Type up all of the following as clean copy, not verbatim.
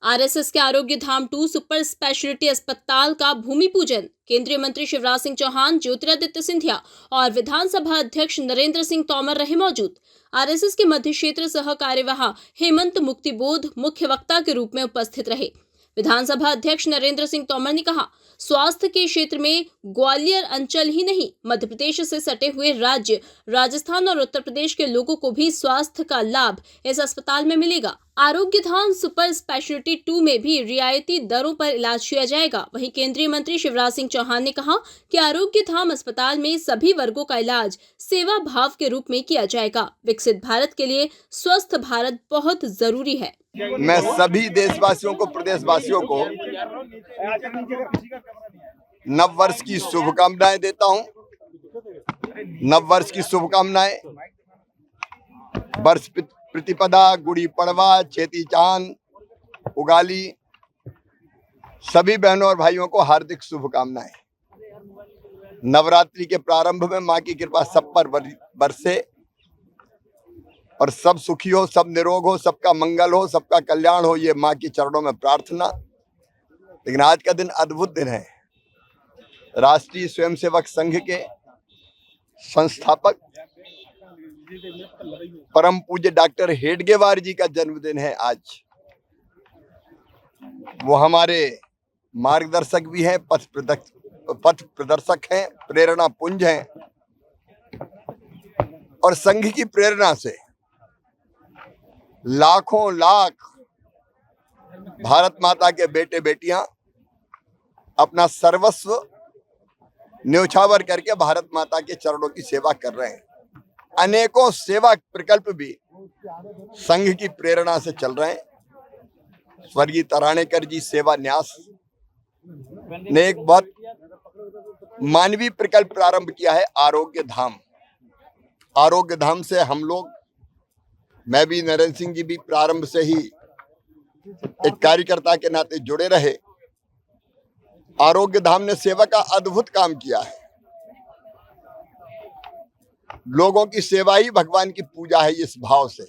RSS के आरोग्य धाम 2 super speciality अस्पताल का भूमि पूजन केंद्रीय मंत्री शिवराज सिंह चौहान, ज्योतिरादित्य सिंधिया और विधानसभा अध्यक्ष नरेंद्र सिंह तोमर रहे मौजूद। आरएसएस के मध्य क्षेत्र सह कार्यवाह हेमंत मुक्तिबोध मुख्य वक्ता के रूप में उपस्थित रहे। विधानसभा अध्यक्ष नरेंद्र सिंह तोमर ने कहा, स्वास्थ्य के क्षेत्र में ग्वालियर अंचल ही नहीं, मध्य प्रदेश से सटे हुए राज्य राजस्थान और उत्तर प्रदेश के लोगों को भी स्वास्थ्य का लाभ इस अस्पताल में मिलेगा। आरोग्य धाम सुपर स्पेशलिटी 2 में भी रियायती दरों पर इलाज किया जाएगा। वहीं केंद्रीय मंत्री शिवराज सिंह चौहान ने कहा कि आरोग्य धाम अस्पताल में सभी वर्गों का इलाज सेवा भाव के रूप में किया जाएगा। विकसित भारत के लिए स्वस्थ भारत बहुत जरूरी है। मैं सभी देशवासियों को, प्रदेशवासियों को नव वर्ष की शुभकामनाएं देता हूं। नव वर्ष की शुभकामनाएं, वर्ष प्रतिपदा, गुड़ी पड़वा, चेती चांद, उगाली, सभी बहनों और भाइयों को हार्दिक शुभकामनाएं। नवरात्रि के प्रारंभ में मां की कृपा सब पर बरसे और सब सुखी हो, सब निरोग हो, सबका मंगल हो, सबका कल्याण हो, ये मां के चरणों में प्रार्थना। लेकिन आज का दिन अद्भुत दिन है। राष्ट्रीय स्वयंसेवक संघ के संस्थापक परम पूज्य डॉक्टर हेडगेवार जी का जन्मदिन है आज। वो हमारे मार्गदर्शक भी हैं, पथ प्रदर्शक हैं, प्रेरणा पुंज हैं और संघ की प्रेरणा से लाखों लाख भारत माता के बेटे बेटियां अपना सर्वस्व न्योछावर करके भारत माता के चरणों की सेवा कर रहे हैं। अनेकों सेवा प्रकल्प भी संघ की प्रेरणा से चल रहे हैं। स्वर्गीय तराणेकर जी सेवा न्यास ने एक बहुत मानवीय प्रकल्प प्रारंभ किया है, आरोग्य धाम। आरोग्य धाम से हम लोग, मैं भी, नरेंद्र सिंह जी भी प्रारंभ से ही एक कार्यकर्ता के नाते जुड़े रहे। आरोग्य धाम ने सेवा का अद्भुत काम किया है। लोगों की सेवा ही भगवान की पूजा है, इस भाव से।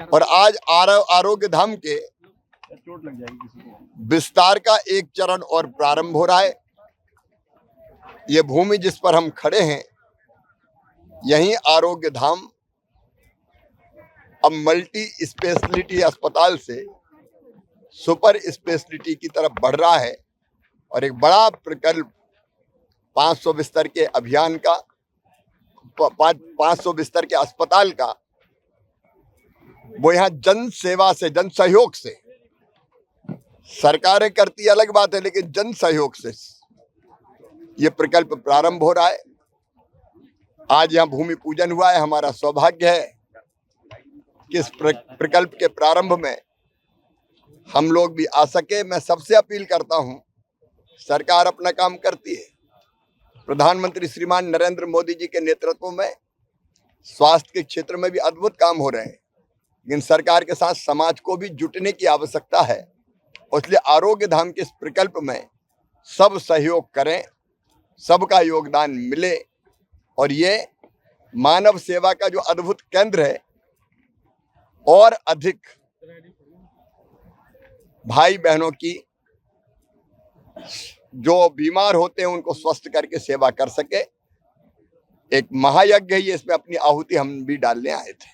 और आज आरोग्य धाम के विस्तार का एक चरण और प्रारंभ हो रहा है। ये भूमि जिस पर हम खड़े हैं, यही आरोग्य धाम अब मल्टी स्पेशलिटी अस्पताल से सुपर स्पेशलिटी की तरफ बढ़ रहा है। और एक बड़ा प्रकल्प 500 बिस्तर के अभियान का, 500 बिस्तर के अस्पताल का, वो यहाँ जन सेवा से, जन सहयोग से, सरकारें करती अलग बात है, लेकिन जन सहयोग से ये प्रकल्प प्रारंभ हो रहा है। आज यहाँ भूमि पूजन हुआ है। हमारा सौभाग्य है कि इस प्रकल्प के प्रारंभ में हम लोग भी आ सके। मैं सबसे अपील करता हूं, सरकार अपना काम करती है। प्रधानमंत्री श्रीमान नरेंद्र मोदी जी के नेतृत्व में स्वास्थ्य के क्षेत्र में भी अद्भुत काम हो रहे हैं, लेकिन सरकार के साथ समाज को भी जुटने की आवश्यकता है। इसलिए आरोग्य धाम के इस प्रकल्प में सब सहयोग करें, सबका योगदान मिले और ये मानव सेवा का जो अद्भुत केंद्र है, और अधिक भाई बहनों की जो बीमार होते हैं उनको स्वस्थ करके सेवा कर सके। एक महायज्ञ है ये, इसमें अपनी आहुति हम भी डालने आए थे।